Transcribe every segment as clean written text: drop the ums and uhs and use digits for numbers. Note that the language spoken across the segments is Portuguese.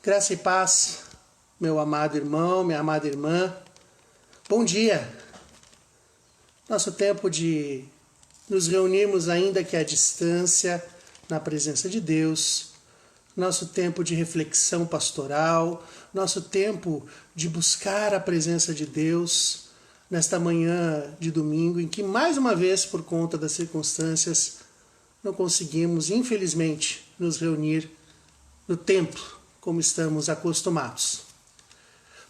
Graça e paz, meu amado irmão, minha amada irmã. Bom dia. Nosso tempo de nos reunirmos ainda que à distância, na presença de Deus. Nosso tempo de reflexão pastoral, nosso tempo de buscar a presença de Deus nesta manhã de domingo, em que mais uma vez, por conta das circunstâncias, não conseguimos, infelizmente, nos reunir no templo, como estamos acostumados.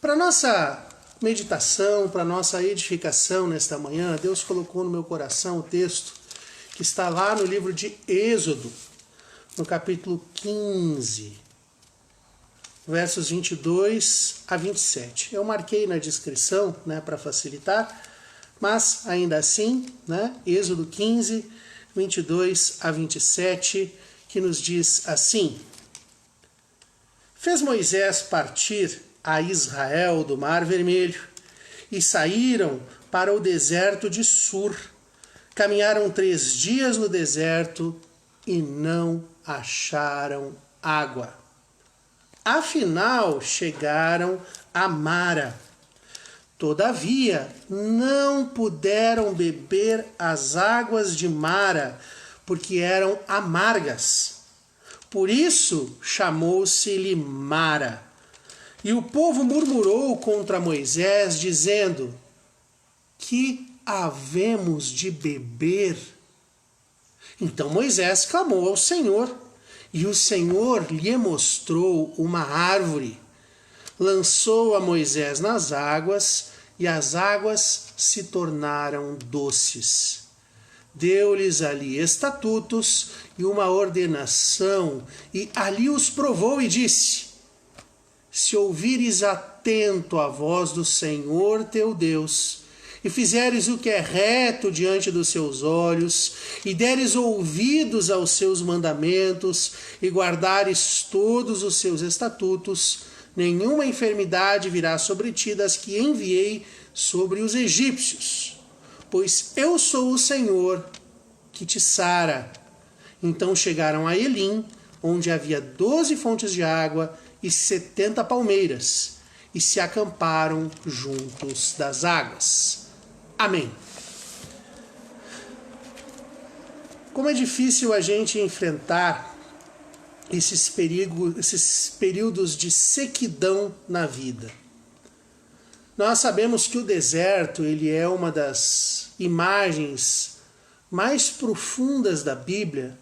Para nossa meditação, para nossa edificação nesta manhã, Deus colocou no meu coração o texto que está lá no livro de Êxodo, no capítulo 15, versos 22 a 27. Eu marquei na descrição, para facilitar, mas ainda assim, Êxodo 15, 22 a 27, que nos diz assim: Fez Moisés partir a Israel do Mar Vermelho, e saíram para o deserto de Sur. Caminharam 3 dias no deserto e não acharam água. Afinal, chegaram a Mara. Todavia, não puderam beber as águas de Mara, porque eram amargas. Por isso chamou-se-lhe Mara. E o povo murmurou contra Moisés, dizendo: Que havemos de beber? Então Moisés clamou ao Senhor, e o Senhor lhe mostrou uma árvore. Lançou a Moisés nas águas, e as águas se tornaram doces. Deu-lhes ali estatutos e uma ordenação, e ali os provou e disse: Se ouvires atento a voz do Senhor teu Deus, e fizeres o que é reto diante dos seus olhos, e deres ouvidos aos seus mandamentos, e guardares todos os seus estatutos, nenhuma enfermidade virá sobre ti das que enviei sobre os egípcios, pois eu sou o Senhor que te sara. Então chegaram a Elim, onde havia 12 fontes de água e 70 palmeiras, e se acamparam juntos das águas. Amém. Como é difícil a gente enfrentar esses períodos de sequidão na vida. Nós sabemos que o deserto ele é uma das imagens mais profundas da Bíblia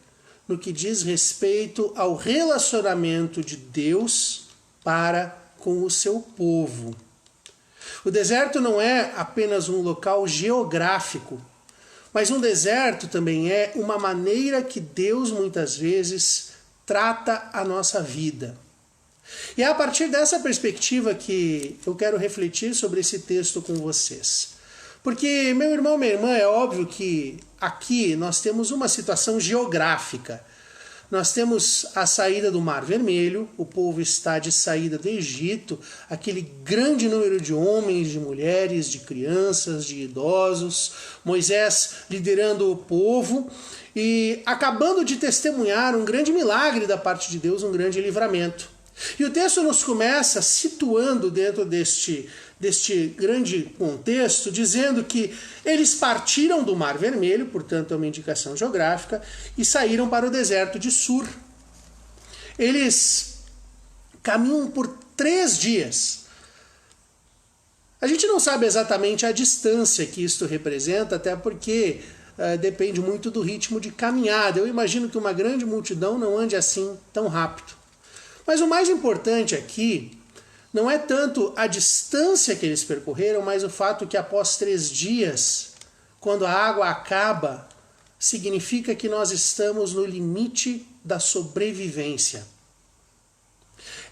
no que diz respeito ao relacionamento de Deus para com o seu povo. O deserto não é apenas um local geográfico, mas um deserto também é uma maneira que Deus muitas vezes trata a nossa vida. E é a partir dessa perspectiva que eu quero refletir sobre esse texto com vocês. Porque, meu irmão, minha irmã, é óbvio que aqui nós temos uma situação geográfica. Nós temos a saída do Mar Vermelho, o povo está de saída do Egito, aquele grande número de homens, de mulheres, de crianças, de idosos, Moisés liderando o povo e acabando de testemunhar um grande milagre da parte de Deus, um grande livramento. E o texto nos começa situando dentro deste grande contexto, dizendo que eles partiram do Mar Vermelho, portanto é uma indicação geográfica, e saíram para o deserto de Sur. Eles caminham por 3 dias. A gente não sabe exatamente a distância que isto representa, até porque depende muito do ritmo de caminhada. Eu imagino que uma grande multidão não ande assim tão rápido. Mas o mais importante aqui não é tanto a distância que eles percorreram, mas o fato que após 3 dias, quando a água acaba, significa que nós estamos no limite da sobrevivência.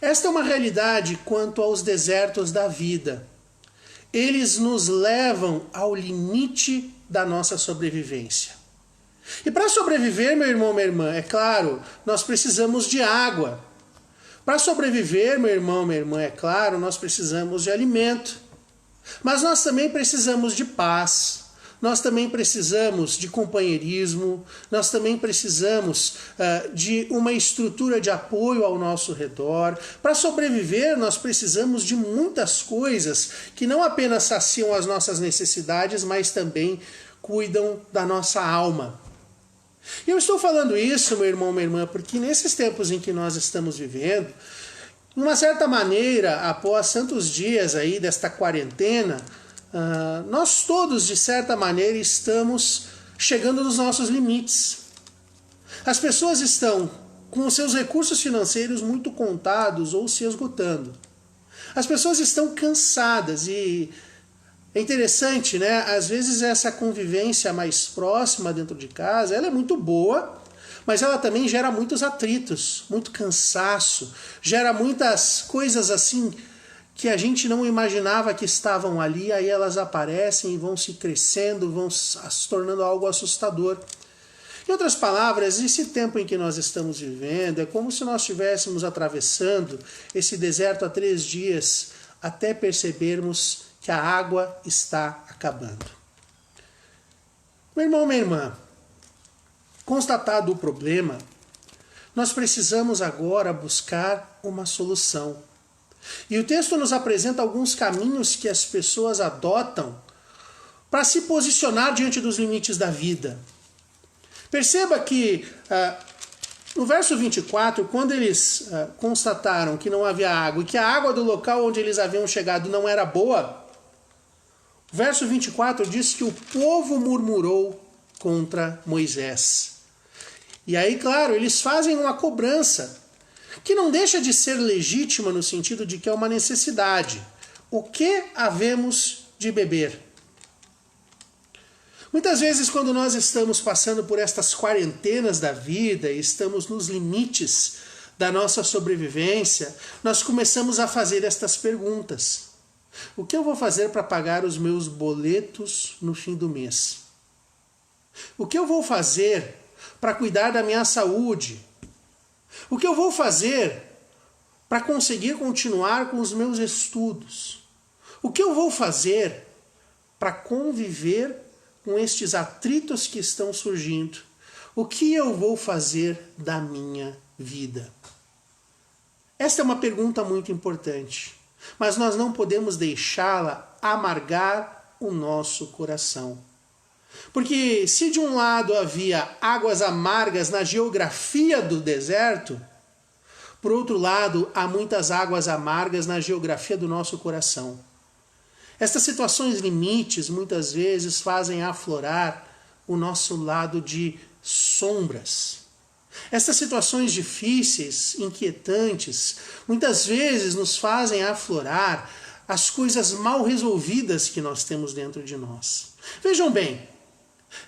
Esta é uma realidade quanto aos desertos da vida. Eles nos levam ao limite da nossa sobrevivência. E para sobreviver, meu irmão, minha irmã, é claro, nós precisamos de água. Para sobreviver, meu irmão, minha irmã, é claro, nós precisamos de alimento. Mas nós também precisamos de paz. nós também precisamos de companheirismo, nós também precisamos de uma estrutura de apoio ao nosso redor. Para sobreviver, nós precisamos de muitas coisas que não apenas saciam as nossas necessidades, mas também cuidam da nossa alma. E eu estou falando isso, meu irmão, minha irmã, porque nesses tempos em que nós estamos vivendo, de uma certa maneira, após tantos dias aí desta quarentena, nós todos, de certa maneira, estamos chegando nos nossos limites. As pessoas estão com os seus recursos financeiros muito contados ou se esgotando. As pessoas estão cansadas e é interessante, né? Às vezes essa convivência mais próxima dentro de casa, ela é muito boa, mas ela também gera muitos atritos, muito cansaço, gera muitas coisas assim que a gente não imaginava que estavam ali, aí elas aparecem e vão se crescendo, vão se tornando algo assustador. Em outras palavras, esse tempo em que nós estamos vivendo é como se nós estivéssemos atravessando esse deserto há 3 dias até percebermos que a água está acabando. Meu irmão, minha irmã, constatado o problema, nós precisamos agora buscar uma solução. E o texto nos apresenta alguns caminhos que as pessoas adotam para se posicionar diante dos limites da vida. Perceba que no verso 24, quando eles constataram que não havia água e que a água do local onde eles haviam chegado não era boa, o verso 24 diz que o povo murmurou contra Moisés. E aí, claro, eles fazem uma cobrança, que não deixa de ser legítima no sentido de que é uma necessidade. O que havemos de beber? Muitas vezes, quando nós estamos passando por estas quarentenas da vida e estamos nos limites da nossa sobrevivência, nós começamos a fazer estas perguntas. O que eu vou fazer para pagar os meus boletos no fim do mês? O que eu vou fazer para cuidar da minha saúde? O que eu vou fazer para conseguir continuar com os meus estudos? O que eu vou fazer para conviver com estes atritos que estão surgindo? O que eu vou fazer da minha vida? Esta é uma pergunta muito importante, mas nós não podemos deixá-la amargar o nosso coração. Porque se de um lado havia águas amargas na geografia do deserto, por outro lado há muitas águas amargas na geografia do nosso coração. Estas situações limites muitas vezes fazem aflorar o nosso lado de sombras. Estas situações difíceis, inquietantes, muitas vezes nos fazem aflorar as coisas mal resolvidas que nós temos dentro de nós. Vejam bem,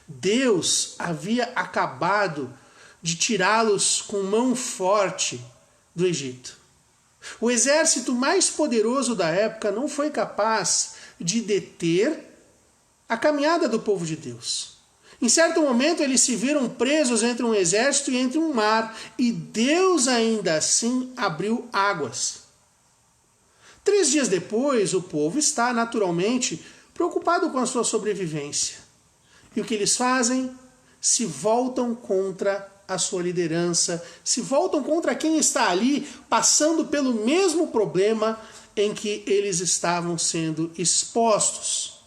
Deus havia acabado de tirá-los com mão forte do Egito. O exército mais poderoso da época não foi capaz de deter a caminhada do povo de Deus. Em certo momento eles se viram presos entre um exército e entre um mar, e Deus ainda assim abriu águas. 3 dias depois, o povo está naturalmente preocupado com a sua sobrevivência. E o que eles fazem? Se voltam contra a sua liderança, se voltam contra quem está ali passando pelo mesmo problema em que eles estavam sendo expostos.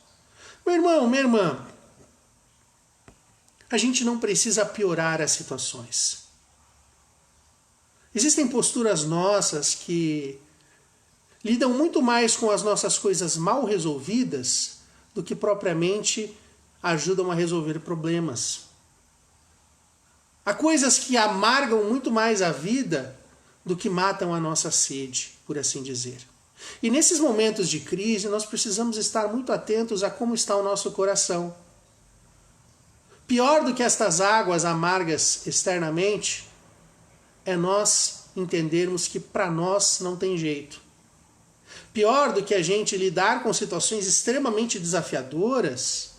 Meu irmão, minha irmã, a gente não precisa piorar as situações. Existem posturas nossas que lidam muito mais com as nossas coisas mal resolvidas do que propriamente ajudam a resolver problemas. Há coisas que amargam muito mais a vida do que matam a nossa sede, por assim dizer. E nesses momentos de crise, nós precisamos estar muito atentos a como está o nosso coração. Pior do que estas águas amargas externamente, é nós entendermos que para nós não tem jeito. Pior do que a gente lidar com situações extremamente desafiadoras,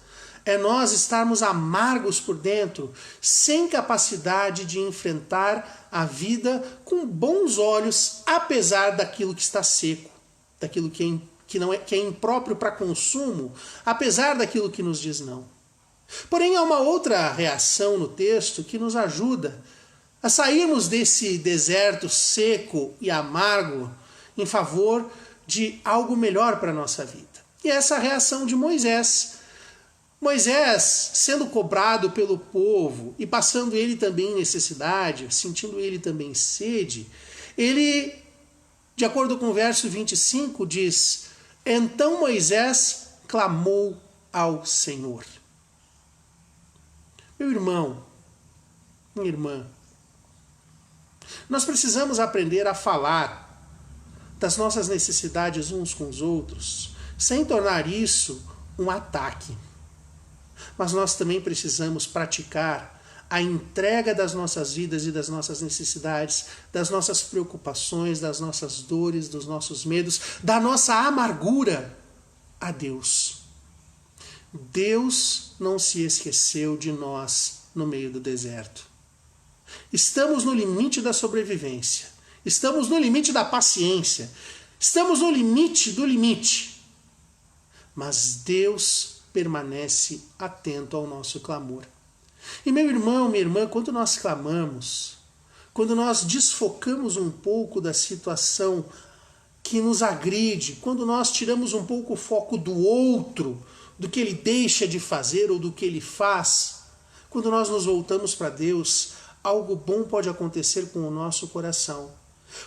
é nós estarmos amargos por dentro, sem capacidade de enfrentar a vida com bons olhos, apesar daquilo que está seco, daquilo que é impróprio para consumo, apesar daquilo que nos diz não. Porém, há uma outra reação no texto que nos ajuda a sairmos desse deserto seco e amargo em favor de algo melhor para a nossa vida. E essa reação de Moisés. Moisés, sendo cobrado pelo povo e passando ele também necessidade, sentindo ele também sede, ele, de acordo com o verso 25, diz: então Moisés clamou ao Senhor. Meu irmão, minha irmã, nós precisamos aprender a falar das nossas necessidades uns com os outros, sem tornar isso um ataque. Mas nós também precisamos praticar a entrega das nossas vidas e das nossas necessidades, das nossas preocupações, das nossas dores, dos nossos medos, da nossa amargura a Deus. Deus não se esqueceu de nós no meio do deserto. Estamos no limite da sobrevivência. Estamos no limite da paciência. Estamos no limite do limite. Mas Deus permanece atento ao nosso clamor. E meu irmão, minha irmã, quando nós clamamos, quando nós desfocamos um pouco da situação que nos agride, quando nós tiramos um pouco o foco do outro, do que ele deixa de fazer ou do que ele faz, quando nós nos voltamos para Deus, algo bom pode acontecer com o nosso coração.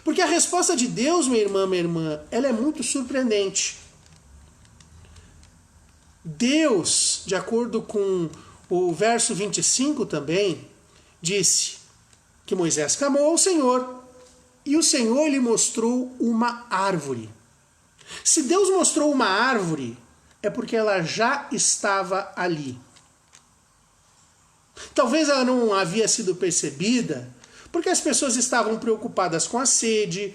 Porque a resposta de Deus, minha irmã, ela é muito surpreendente. Deus, de acordo com o verso 25 também, disse que Moisés clamou ao Senhor e o Senhor lhe mostrou uma árvore. Se Deus mostrou uma árvore, é porque ela já estava ali. Talvez ela não havia sido percebida porque as pessoas estavam preocupadas com a sede,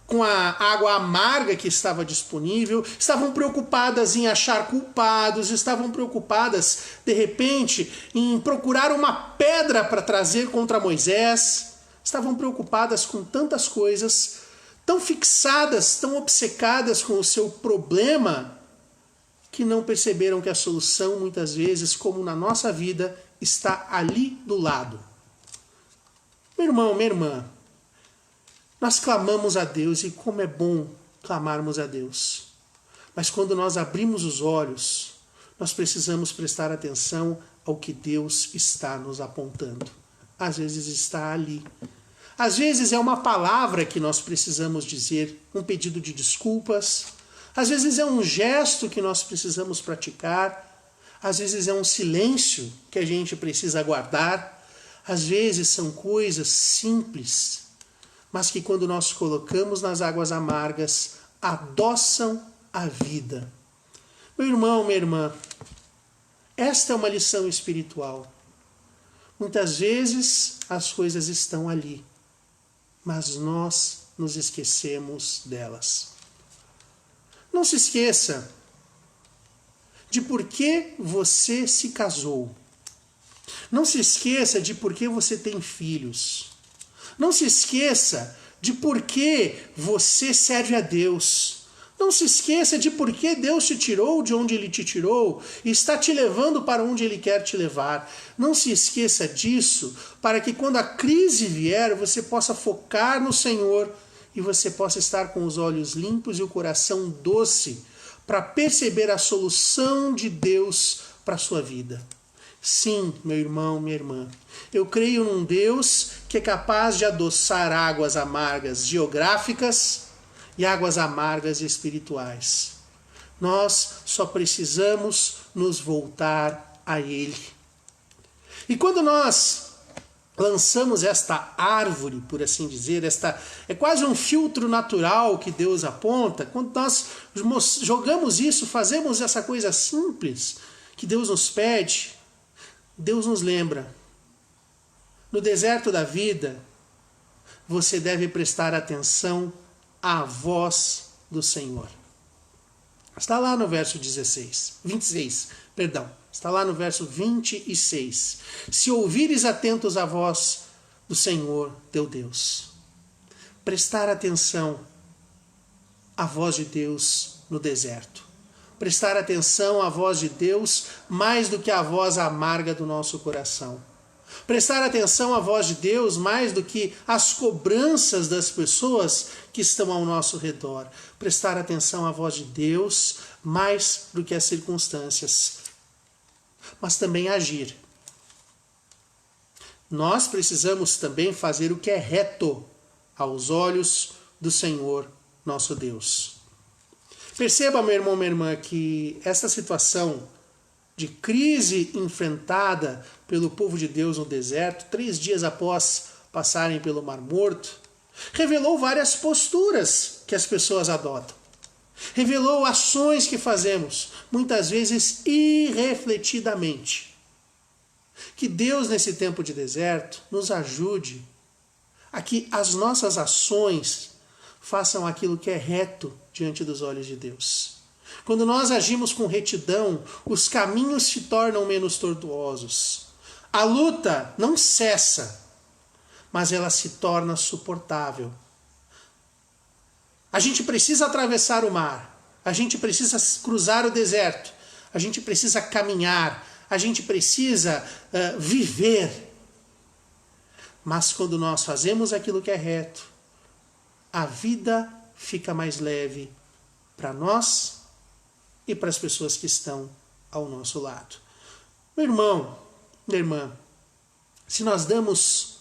com a água amarga que estava disponível, estavam preocupadas em achar culpados, estavam preocupadas, de repente, em procurar uma pedra para trazer contra Moisés, estavam preocupadas com tantas coisas, tão fixadas, tão obcecadas com o seu problema, que não perceberam que a solução, muitas vezes, como na nossa vida, está ali do lado. Meu irmão, minha irmã, nós clamamos a Deus e como é bom clamarmos a Deus. Mas quando nós abrimos os olhos, nós precisamos prestar atenção ao que Deus está nos apontando. Às vezes está ali. Às vezes é uma palavra que nós precisamos dizer, um pedido de desculpas. Às vezes é um gesto que nós precisamos praticar. Às vezes é um silêncio que a gente precisa guardar. Às vezes são coisas simples, mas que quando nós colocamos nas águas amargas, adoçam a vida. Meu irmão, minha irmã, esta é uma lição espiritual. Muitas vezes as coisas estão ali, mas nós nos esquecemos delas. Não se esqueça de por que você se casou. Não se esqueça de por que você tem filhos. Não se esqueça de por que você serve a Deus. Não se esqueça de por que Deus te tirou de onde Ele te tirou e está te levando para onde Ele quer te levar. Não se esqueça disso para que quando a crise vier você possa focar no Senhor e você possa estar com os olhos limpos e o coração doce para perceber a solução de Deus para a sua vida. Sim, meu irmão, minha irmã, eu creio num Deus que é capaz de adoçar águas amargas geográficas e águas amargas espirituais. Nós só precisamos nos voltar a Ele. E quando nós lançamos esta árvore, por assim dizer, é quase um filtro natural que Deus aponta, quando nós jogamos isso, fazemos essa coisa simples que Deus nos pede, Deus nos lembra, no deserto da vida, você deve prestar atenção à voz do Senhor. Está lá no verso 26, está lá no verso 26. Se ouvires atentos à voz do Senhor teu Deus. Prestar atenção à voz de Deus no deserto. prestar atenção à voz de Deus mais do que à voz amarga do nosso coração. Prestar atenção à voz de Deus mais do que às cobranças das pessoas que estão ao nosso redor. Prestar atenção à voz de Deus mais do que às circunstâncias. Mas também agir. Nós precisamos também fazer o que é reto aos olhos do Senhor nosso Deus. Perceba, meu irmão, minha irmã, que esta situação de crise enfrentada pelo povo de Deus no deserto, 3 dias após passarem pelo Mar Morto, revelou várias posturas que as pessoas adotam. Revelou ações que fazemos, muitas vezes irrefletidamente. Que Deus, nesse tempo de deserto, nos ajude a que as nossas ações façam aquilo que é reto diante dos olhos de Deus. Quando nós agimos com retidão, os caminhos se tornam menos tortuosos. A luta não cessa, mas ela se torna suportável. A gente precisa atravessar o mar, a gente precisa cruzar o deserto, a gente precisa caminhar, a gente precisa viver. Mas quando nós fazemos aquilo que é reto, a vida fica mais leve para nós e para as pessoas que estão ao nosso lado. Meu irmão, minha irmã, se nós damos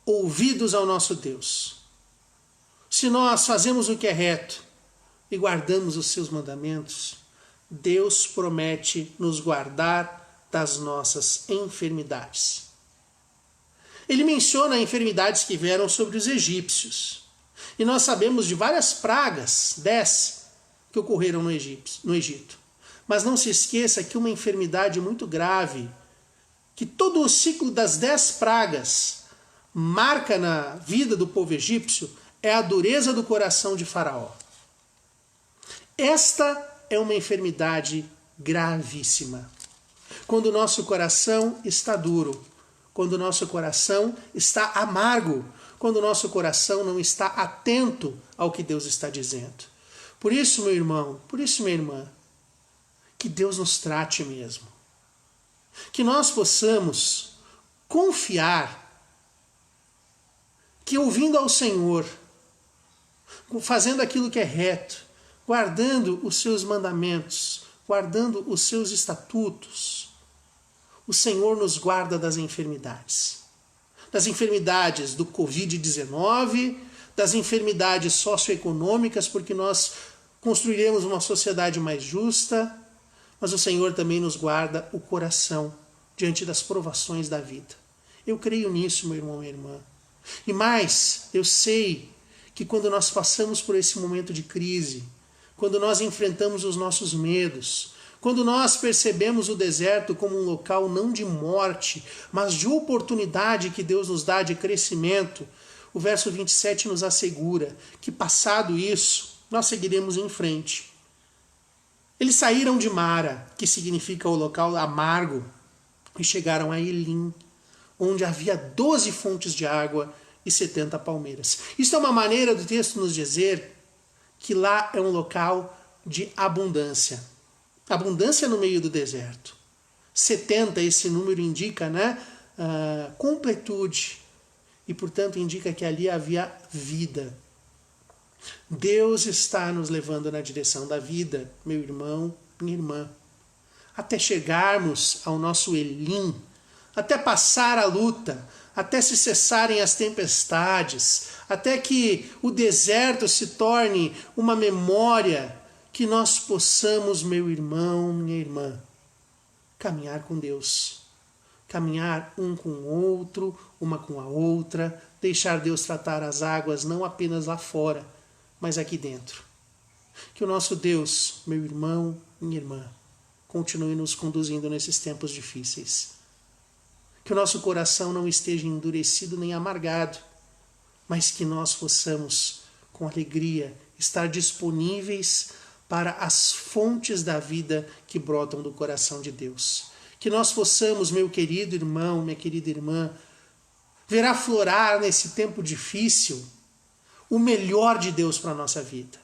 ouvidos ao nosso Deus, se nós fazemos o que é reto e guardamos os seus mandamentos, Deus promete nos guardar das nossas enfermidades. Ele menciona enfermidades que vieram sobre os egípcios. E nós sabemos de várias pragas, 10, que ocorreram no Egito. Mas não se esqueça que uma enfermidade muito grave, que todo o ciclo das 10 pragas marca na vida do povo egípcio, é a dureza do coração de Faraó. Esta é uma enfermidade gravíssima. Quando o nosso coração está duro, quando o nosso coração está amargo, quando o nosso coração não está atento ao que Deus está dizendo. Por isso, meu irmão, por isso, minha irmã, que Deus nos trate mesmo. Que nós possamos confiar que ouvindo ao Senhor, fazendo aquilo que é reto, guardando os seus mandamentos, guardando os seus estatutos, o Senhor nos guarda das enfermidades. Das enfermidades do Covid-19, das enfermidades socioeconômicas, porque nós construiremos uma sociedade mais justa, mas o Senhor também nos guarda o coração diante das provações da vida. Eu creio nisso, meu irmão, minha irmã. E mais, eu sei que quando nós passamos por esse momento de crise, quando nós enfrentamos os nossos medos, quando nós percebemos o deserto como um local não de morte, mas de oportunidade que Deus nos dá de crescimento, o verso 27 nos assegura que, passado isso, nós seguiremos em frente. Eles saíram de Mara, que significa o local amargo, e chegaram a Elim, onde havia 12 fontes de água e 70 palmeiras. Isso é uma maneira do texto nos dizer que lá é um local de abundância. Abundância no meio do deserto. 70, esse número indica, completude. E, portanto, indica que ali havia vida. Deus está nos levando na direção da vida, meu irmão, minha irmã. Até chegarmos ao nosso Elim, até passar a luta, até se cessarem as tempestades, até que o deserto se torne uma memória, que nós possamos, meu irmão, minha irmã, caminhar com Deus. Caminhar um com o outro, uma com a outra, deixar Deus tratar as águas não apenas lá fora, mas aqui dentro. Que o nosso Deus, meu irmão, minha irmã, continue nos conduzindo nesses tempos difíceis. Que o nosso coração não esteja endurecido nem amargado, mas que nós possamos, com alegria, estar disponíveis para as fontes da vida que brotam do coração de Deus. Que nós possamos, meu querido irmão, minha querida irmã, ver aflorar nesse tempo difícil o melhor de Deus para a nossa vida.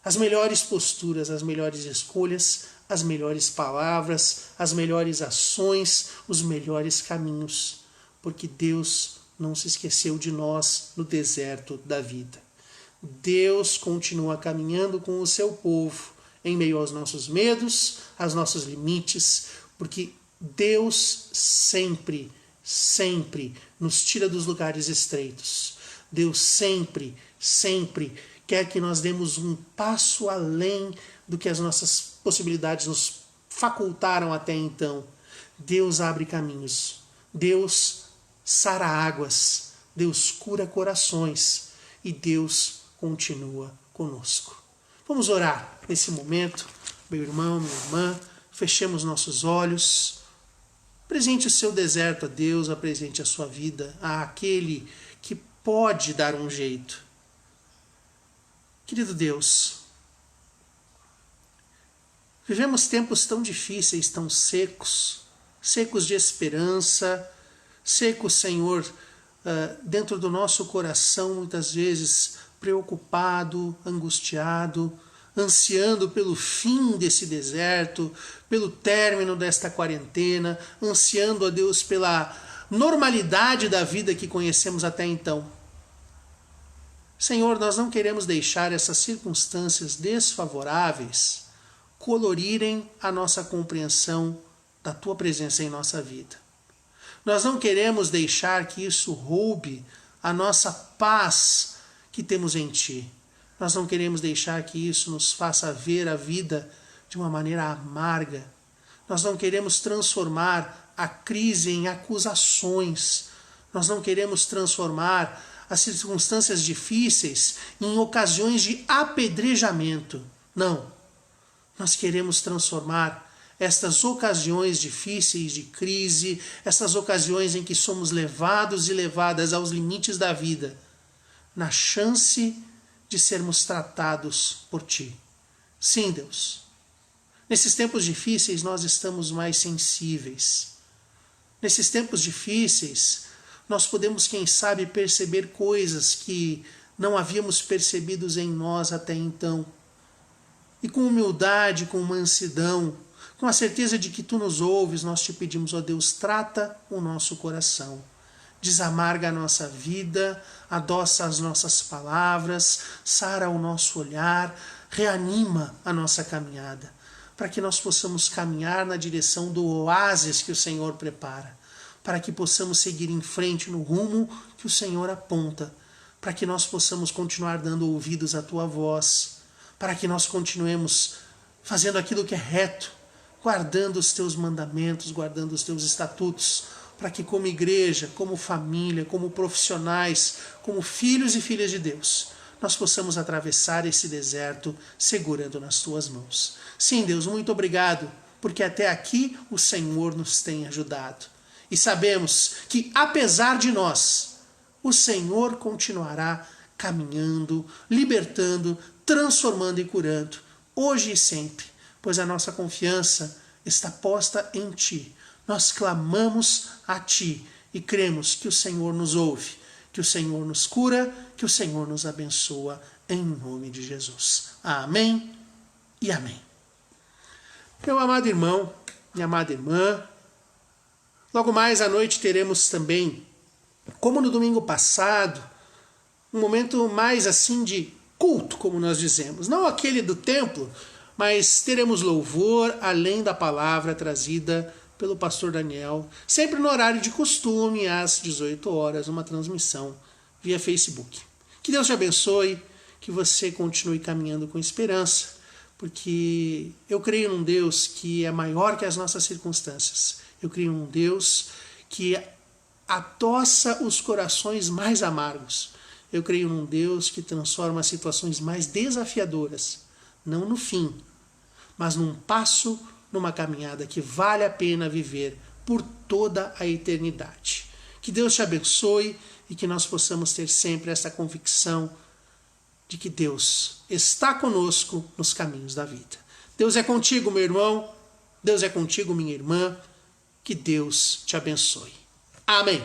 as melhores posturas, as melhores escolhas, as melhores palavras, as melhores ações, os melhores caminhos, porque Deus não se esqueceu de nós no deserto da vida. Deus continua caminhando com o seu povo em meio aos nossos medos, aos nossos limites, porque Deus sempre, sempre nos tira dos lugares estreitos. Deus sempre, sempre quer que nós demos um passo além do que as nossas possibilidades nos facultaram até então. Deus abre caminhos. Deus sara águas. Deus cura corações. E Deus continua conosco. Vamos orar nesse momento, meu irmão, minha irmã. Fechemos nossos olhos. Apresente o seu deserto a Deus, apresente a sua vida àquele que pode dar um jeito. Querido Deus, vivemos tempos tão difíceis, tão secos, secos de esperança, secos, Senhor, dentro do nosso coração, muitas vezes preocupado, angustiado, ansiando pelo fim desse deserto, pelo término desta quarentena, ansiando a Deus pela normalidade da vida que conhecemos até então. Senhor, nós não queremos deixar essas circunstâncias desfavoráveis colorirem a nossa compreensão da Tua presença em nossa vida. Nós não queremos deixar que isso roube a nossa paz que temos em Ti. Nós não queremos deixar que isso nos faça ver a vida de uma maneira amarga. Nós não queremos transformar a crise em acusações. Nós não queremos transformar as circunstâncias difíceis em ocasiões de apedrejamento. Não. Nós queremos transformar estas ocasiões difíceis de crise, essas ocasiões em que somos levados e levadas aos limites da vida, na chance de sermos tratados por Ti. Sim, Deus. Nesses tempos difíceis nós estamos mais sensíveis. Nesses tempos difíceis nós podemos, quem sabe, perceber coisas que não havíamos percebido em nós até então. E com humildade, com mansidão, com a certeza de que Tu nos ouves, nós Te pedimos, ó Deus, trata o nosso coração. Desamarga a nossa vida, adoça as nossas palavras, sara o nosso olhar, reanima a nossa caminhada, para que nós possamos caminhar na direção do oásis que o Senhor prepara, para que possamos seguir em frente no rumo que o Senhor aponta, para que nós possamos continuar dando ouvidos à Tua voz, para que nós continuemos fazendo aquilo que é reto, guardando os Teus mandamentos, guardando os Teus estatutos, para que como igreja, como família, como profissionais, como filhos e filhas de Deus, nós possamos atravessar esse deserto segurando nas Tuas mãos. Sim, Deus, muito obrigado, porque até aqui o Senhor nos tem ajudado. E sabemos que, apesar de nós, o Senhor continuará caminhando, libertando, transformando e curando, hoje e sempre, pois a nossa confiança está posta em Ti. Nós clamamos a Ti e cremos que o Senhor nos ouve, que o Senhor nos cura, que o Senhor nos abençoa, em nome de Jesus. Amém e amém. Meu amado irmão, minha amada irmã, logo mais à noite teremos também, como no domingo passado, um momento mais assim de culto, como nós dizemos. Não aquele do templo, mas teremos louvor além da palavra trazida pelo pastor Daniel, sempre no horário de costume, às 18 horas, uma transmissão via Facebook. Que Deus te abençoe, que você continue caminhando com esperança, porque eu creio num Deus que é maior que as nossas circunstâncias. Eu creio num Deus que adoça os corações mais amargos. Eu creio num Deus que transforma as situações mais desafiadoras, não no fim, mas num passo, numa caminhada que vale a pena viver por toda a eternidade. Que Deus te abençoe e que nós possamos ter sempre essa convicção de que Deus está conosco nos caminhos da vida. Deus é contigo, meu irmão. Deus é contigo, minha irmã. Que Deus te abençoe. Amém.